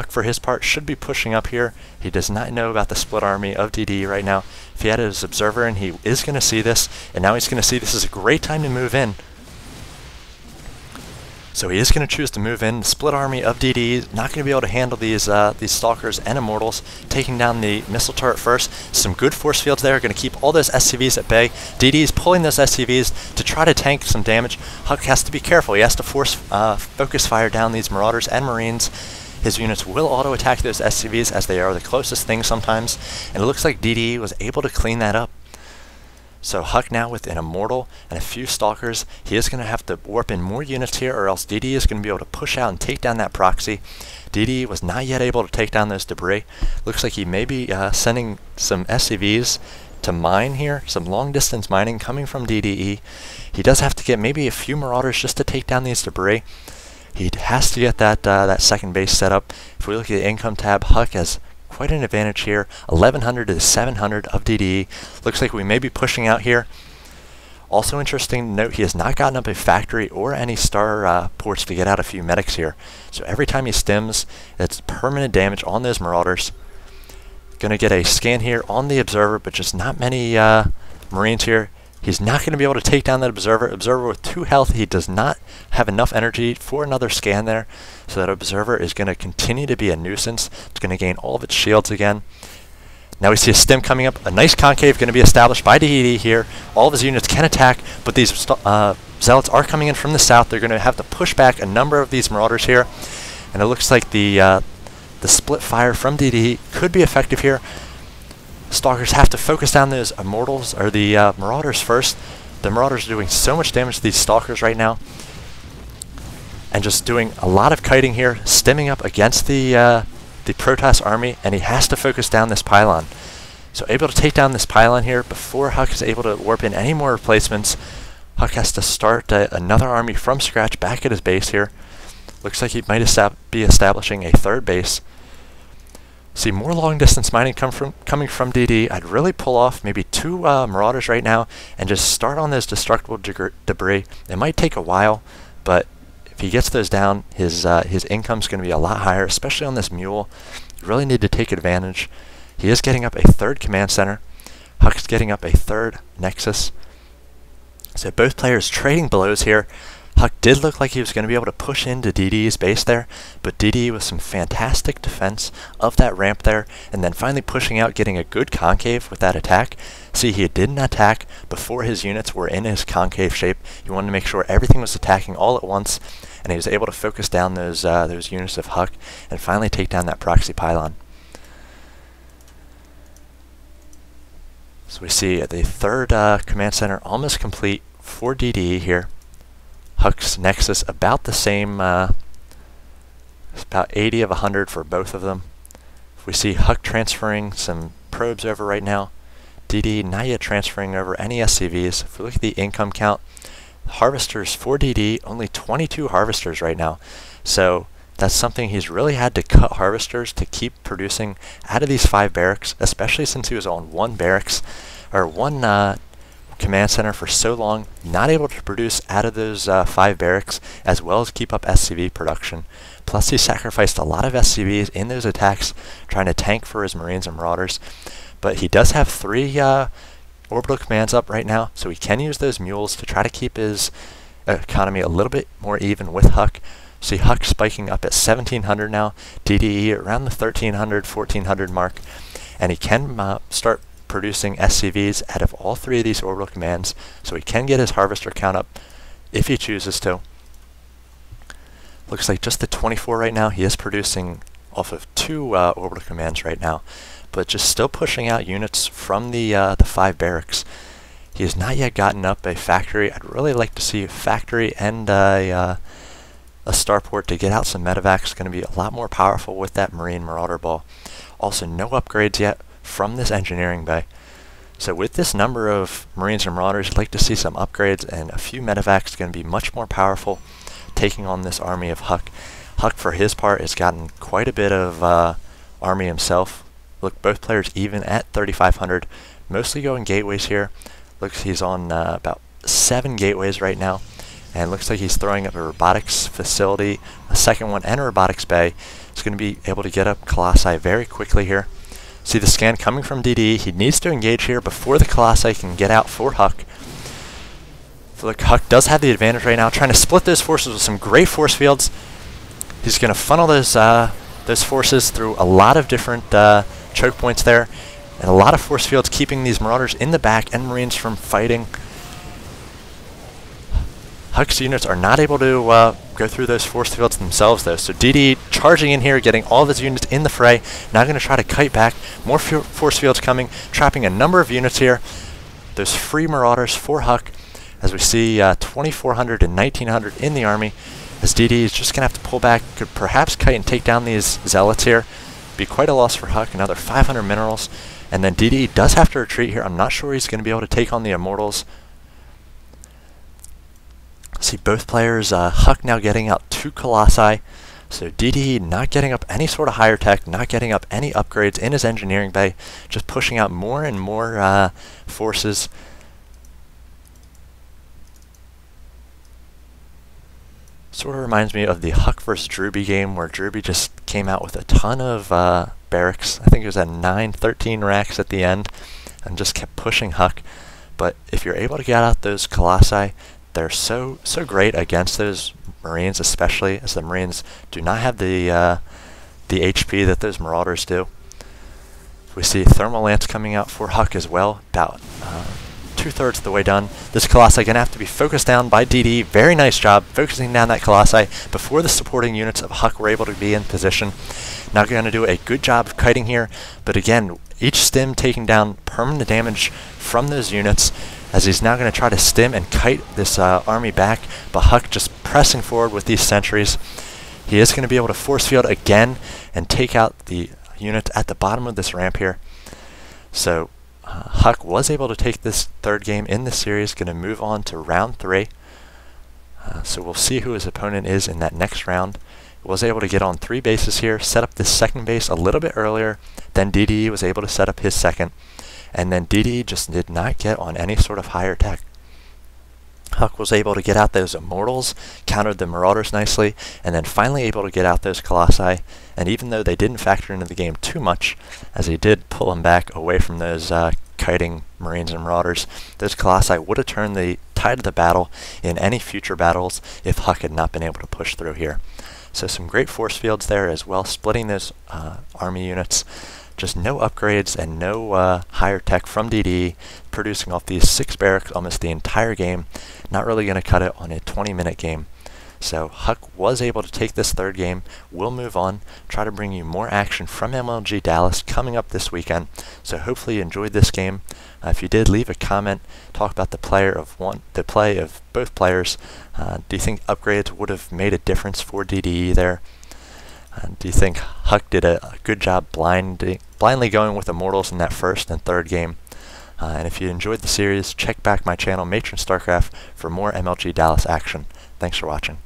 HuK, for his part, should be pushing up here. He does not know about the split army of DDE right now. If he had his observer in, he is going to see this, and now he's going to see this is a great time to move in. So he is going to choose to move in. The split army of DDE not going to be able to handle these Stalkers and Immortals. Taking down the missile turret first. Some good force fields there. Going to keep all those SCVs at bay. DDE is pulling those SCVs to try to tank some damage. HuK has to be careful. He has to force focus fire down these Marauders and Marines. His units will auto-attack those SCVs as they are the closest thing sometimes. And it looks like DDE was able to clean that up. So HuK now with an Immortal and a few Stalkers, he is going to have to warp in more units here, or else DDE is going to be able to push out and take down that proxy. DDE was not yet able to take down those debris. Looks like he may be sending some SCVs to mine here, some long distance mining coming from DDE. He does have to get maybe a few Marauders just to take down these debris. He has to get that second base set up. If we look at the income tab, HuK has quite an advantage here, 1100 to 700 of DDE. Looks like we may be pushing out here. Also interesting to note, he has not gotten up a factory or any star ports to get out a few medics here. So every time he stims, it's permanent damage on those Marauders. Going to get a scan here on the Observer, but just not many Marines here. He's not going to be able to take down that Observer. Observer with 2 health, he does not have enough energy for another scan there. So that Observer is going to continue to be a nuisance. It's going to gain all of its shields again. Now we see a stim coming up. A nice concave going to be established by DDE here. All of his units can attack, but these Zealots are coming in from the south. They're going to have to push back a number of these Marauders here. And it looks like the split fire from DDE could be effective here. Stalkers have to focus down those Immortals, or the Marauders first. The Marauders are doing so much damage to these Stalkers right now. And just doing a lot of kiting here, stemming up against the Protoss army, and he has to focus down this pylon. So able to take down this pylon here before HuK is able to warp in any more replacements. HuK has to start another army from scratch back at his base here. Looks like he might be establishing a third base. See more long distance mining coming from DD. I'd really pull off maybe 2 Marauders right now and just start on those destructible debris. It might take a while, but if he gets those down, his income's going to be a lot higher, especially on this mule. You really need to take advantage. He is getting up a 3rd command center. HuK's getting up a 3rd nexus. So both players trading blows here. HuK did look like he was going to be able to push into DDE's base there, but DDE with some fantastic defense of that ramp there, and then finally pushing out, getting a good concave with that attack. See, he didn't attack before his units were in his concave shape. He wanted to make sure everything was attacking all at once, and he was able to focus down those units of HuK and finally take down that proxy pylon. So we see the 3rd command center almost complete for DDE here. HuK's Nexus about the same, it's about 80 of 100 for both of them. We see HuK transferring some probes over right now. DD not yet transferring over any SCVs. If we look at the income count, harvesters for DD, only 22 harvesters right now. So that's something he's really had to cut harvesters to keep producing out of these 5 barracks, especially since he was on 1 barracks, or 1 command center for so long, not able to produce out of those 5 barracks, as well as keep up SCV production. Plus he sacrificed a lot of SCVs in those attacks, trying to tank for his Marines and Marauders. But he does have 3 orbital commands up right now, so he can use those mules to try to keep his economy a little bit more even with HuK. See HuK spiking up at 1700 now, DDE around the 1300, 1400 mark, and he can start producing SCVs out of all 3 of these orbital commands, so he can get his harvester count up if he chooses to. Looks like just the 24 right now. He is producing off of 2 orbital commands right now, but just still pushing out units from the 5 barracks. He has not yet gotten up a factory. I'd really like to see a factory and a starport to get out some medevacs. It's going to be a lot more powerful with that Marine Marauder ball. Also, no upgrades yet from this engineering bay. So with this number of Marines and Marauders, I'd like to see some upgrades, and a few medevacs going to be much more powerful taking on this army of HuK. HuK, for his part, has gotten quite a bit of army himself. Look, both players even at 3,500, mostly going gateways here. Looks he's on about 7 gateways right now. And it looks like he's throwing up a robotics facility, a second one, and a robotics bay. He's going to be able to get up Colossi very quickly here. See the scan coming from DD. He needs to engage here before the Colossi can get out for HuK. So look, HuK does have the advantage right now, trying to split those forces with some great force fields. He's going to funnel those forces through a lot of different choke points there, and a lot of force fields keeping these Marauders in the back and Marines from fighting. HuK's units are not able to go through those force fields themselves, though. So DD charging in here, getting all of his units in the fray. Now going to try to kite back. More force fields coming, trapping a number of units here. Those free Marauders for HuK, as we see 2,400 and 1,900 in the army. As DD is just going to have to pull back, could perhaps kite and take down these Zealots here. Be quite a loss for HuK, another 500 minerals. And then DD does have to retreat here. I'm not sure he's going to be able to take on the Immortals. See both players, HuK now getting out 2 Colossi. So DD not getting up any sort of higher tech, not getting up any upgrades in his engineering bay, just pushing out more and more forces. Sort of reminds me of the HuK versus Drewby game, where Drewby just came out with a ton of barracks. I think it was at 9-13 racks at the end, and just kept pushing HuK. But if you're able to get out those Colossi, they're so great against those Marines, especially as the Marines do not have the HP that those Marauders do. We see Thermal Lance coming out for HuK as well, about 2/3 of the way done. This Colossi going to have to be focused down by DD. Very nice job focusing down that Colossi before the supporting units of HuK were able to be in position. Now going to do a good job of kiting here, but again, each stim taking down permanent damage from those units, as he's now going to try to stim and kite this army back, but HuK just pressing forward with these sentries. He is going to be able to force field again and take out the units at the bottom of this ramp here. So HuK was able to take this third game in this series, going to move on to round 3. So we'll see who his opponent is in that next round. He was able to get on 3 bases here, set up this second base a little bit earlier, then DD was able to set up his second, and then DD just did not get on any sort of higher tech. HuK was able to get out those Immortals, countered the Marauders nicely, and then finally able to get out those Colossi. And even though they didn't factor into the game too much, as he did pull them back away from those kiting Marines and Marauders, those Colossi would have turned the tide of the battle in any future battles if HuK had not been able to push through here. So some great force fields there as well, splitting those army units. Just no upgrades and no higher tech from DD, producing off these 6 barracks almost the entire game. Not really going to cut it on a 20-minute game. So HuK was able to take this third game. We'll move on, try to bring you more action from MLG Dallas coming up this weekend. So hopefully you enjoyed this game. If you did, leave a comment, talk about the play of both players. Do you think upgrades would have made a difference for DD there? Do you think HuK did a good job blindly going with Immortals in that first and third game? And if you enjoyed the series, check back my channel, Matron StarCraft, for more MLG Dallas action. Thanks for watching.